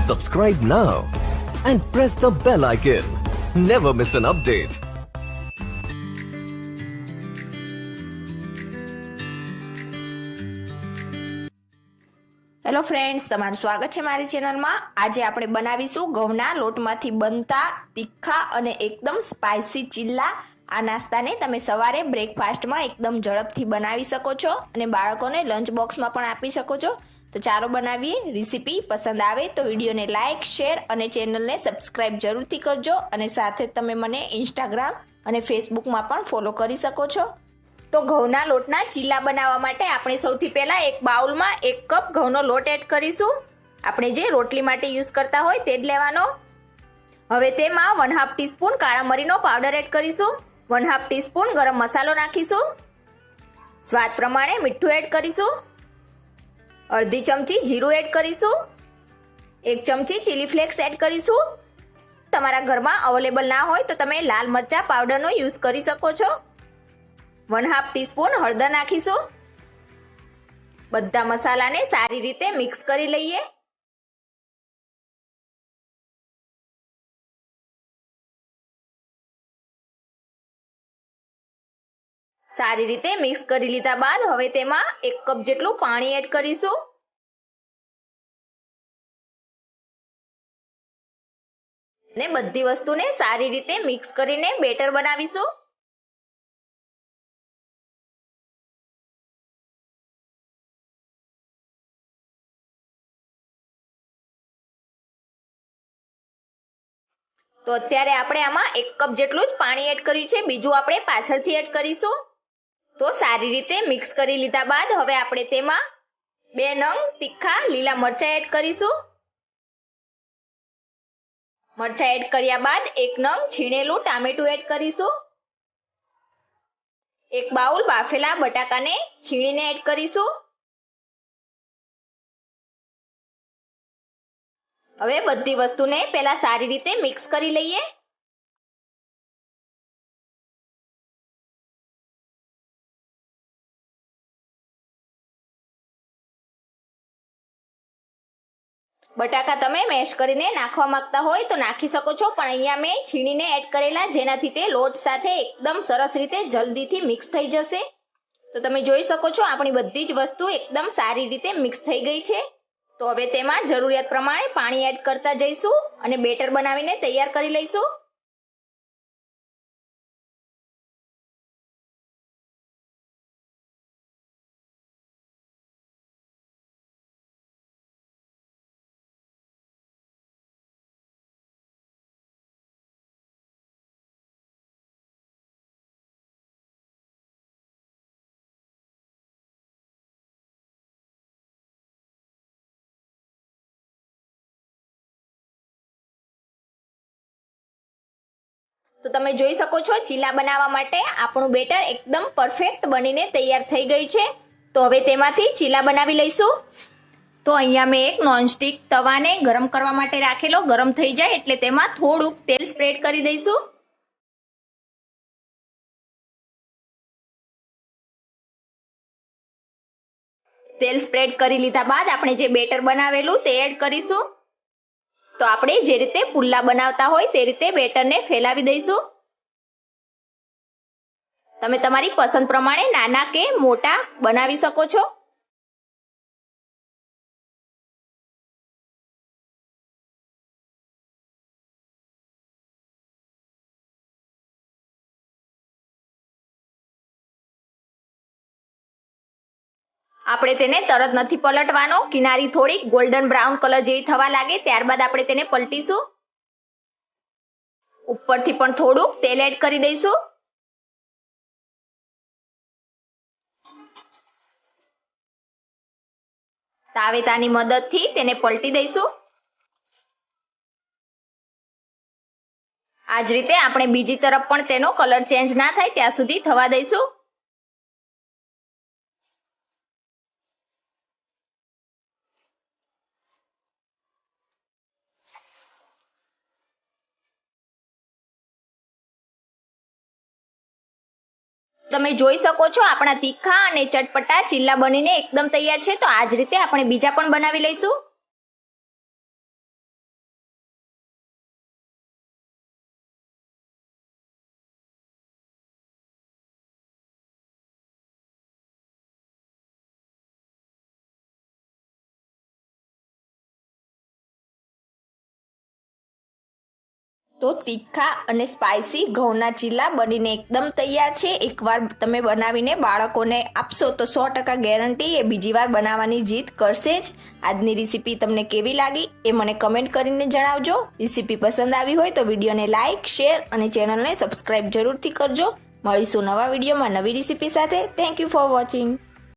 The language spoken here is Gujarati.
Subscribe now and press the bell icon. Never miss an update. Hello friends, તમારું સ્વાગત છે મારી ચેનલમાં. આજે આપણે બનાવીશું ઘઉંના લોટમાંથી બનતા તીખા અને એકદમ સ્પાઇસી ચિલ્લા. આ નાસ્તાને તમે સવારે બ્રેકફાસ્ટમાં એકદમ ઝડપથી બનાવી શકો છો અને બાળકોને લંચ બોક્સમાં પણ આપી શકો છો. તો ચાલો બનાવીએ. રેસીપી પસંદ આવે તો વિડીયોને લાઇક, શેર અને ચેનલને સબસ્ક્રાઇબ જરૂરથી કરજો. અને સાથે તમે મને ઇન્સ્ટાગ્રામ અને ફેસબુકમાં પણ ફોલો કરી શકો છો. તો ઘઉંના લોટના ચીલા બનાવવા માટે આપણે સૌથી પહેલા એક બાઉલમાં 1 કપ ઘઉંનો લોટ એડ કરીશું. આપણે જે રોટલી માટે યુઝ કરતા હોય તે જ લેવાનો. હવે તેમાં 1/2 ટીસ્પૂન કાળા મરીનો પાવડર એડ કરીશું. 1/2 ટીસ્પૂન ગરમ મસાલો નાખીશું. સ્વાદ પ્રમાણે મીઠું એડ કરીશું. અડધી ચમચી જીરું એડ કરીશું. 1 ચમચી ચીલી ફ્લેક્સ એડ કરીશું. તમારા ઘરમાં અવેલેબલ ના હોય તો તમે લાલ મરચા પાવડરનો યુઝ કરી શકો છો. 1/2 ટીસ્પૂન હળદર નાખીશું. બધા મસાલાને સારી રીતે મિક્સ કરી લઈએ. સારી રીતે મિક્સ કરી લીધા બાદ હવે તેમાં 1 કપ જેટલું પાણી એડ કરીશું. અને બધી વસ્તુને સારી રીતે મિક્સ કરીને બેટર બનાવીશું. તો અત્યારે આપણે આમાં 1 કપ જેટલું જ પાણી એડ કર્યું છે. બીજું આપણે પાછળથી એડ કરીશું. તો સારી રીતે મિક્સ કરી લીધા બાદ હવે આપણે તેમાં 2 નંગ તીખા લીલા મરચાં એડ કરીશું. મરચાં એડ કર્યા બાદ 1 નંગ છીણેલું ટામેટું એડ કરીશું. 1 બાઉલ બાફેલા બટાકાને છીણીને એડ કરીશું. હવે બધી વસ્તુને પહેલા સારી રીતે મિક્સ કરી લઈએ. બટાકા તમે મેશ કરીને નાખવા માંગતા હોય તો નાખી શકો છો, પણ અહીંયા મેં છીણીને એડ કરેલા, જેનાથી તે લોટ સાથે એકદમ સરસ રીતે જલ્દીથી મિક્સ થઈ જશે. તો તમે જોઈ શકો છો આપણી બધી જ વસ્તુ એકદમ સારી રીતે મિક્સ થઈ ગઈ છે. તો હવે તેમાં જરૂરિયાત પ્રમાણે પાણી એડ કરતા જઈશું અને બેટર બનાવીને તૈયાર કરી લઈશું. તો તમે જોઈ શકો છો ચીલા બનાવવા માટે આપણું બેટર એકદમ પરફેક્ટ બનીને તૈયાર થઈ ગયું છે. તો હવે તેમાંથી ચીલા બનાવી લઈશું. તો અહીંયા મેં એક નોનસ્ટિક તવાને ગરમ કરવા માટે રાખેલો. ગરમ થઈ જાય એટલે તેમાં થોડુંક તેલ સ્પ્રેડ કરી દઈશું. તેલ સ્પ્રેડ કરી લીધા બાદ આપણે જે બેટર બનાવેલું તે એડ કરીશું. તો આપણે જે રીતે પુલ્લા બનાવતા હોય તે રીતે બેટરને ફેલાવી દઈશું. તમે તમારી પસંદ પ્રમાણે નાના કે મોટા બનાવી શકો છો. આપણે તેને તરત નથી પલટવાનો. કિનારી થોડીક ગોલ્ડન બ્રાઉન કલર જેવી થવા લાગે ત્યારબાદ આપણે તેને પલટીશું. ઉપરથી પણ થોડુંક તેલ એડ કરી દઈશું. તાવેતાની મદદથી તેને પલટી દઈશું. આ જ રીતે આપણે બીજી તરફ પણ તેનો કલર ચેન્જ ના થાય ત્યાં સુધી થવા દઈશું. તમે જોઈ શકો છો આપણા તીખા અને ચટપટા ચીલા બનીને એકદમ તૈયાર છે. તો આ જ રીતે આપણે બીજા પણ બનાવી લઈશું. તો તીખા અને સ્પાઇસી ઘઉંના ચીલા બનીને એકદમ તૈયાર છે. એકવાર તમે બનાવીને બાળકોને આપશો તો 100% ગેરંટી એ બીજી વાર બનાવવાની જીદ કરશે જ. આજની રેસીપી તમને કેવી લાગી એ મને કમેન્ટ કરીને જણાવજો. રેસીપી પસંદ આવી હોય તો વિડીયોને લાઇક, શેર અને ચેનલને સબસ્ક્રાઇબ જરૂરથી કરજો. મળીશું નવા વિડીયોમાં નવી રેસીપી સાથે. Thank you for watching.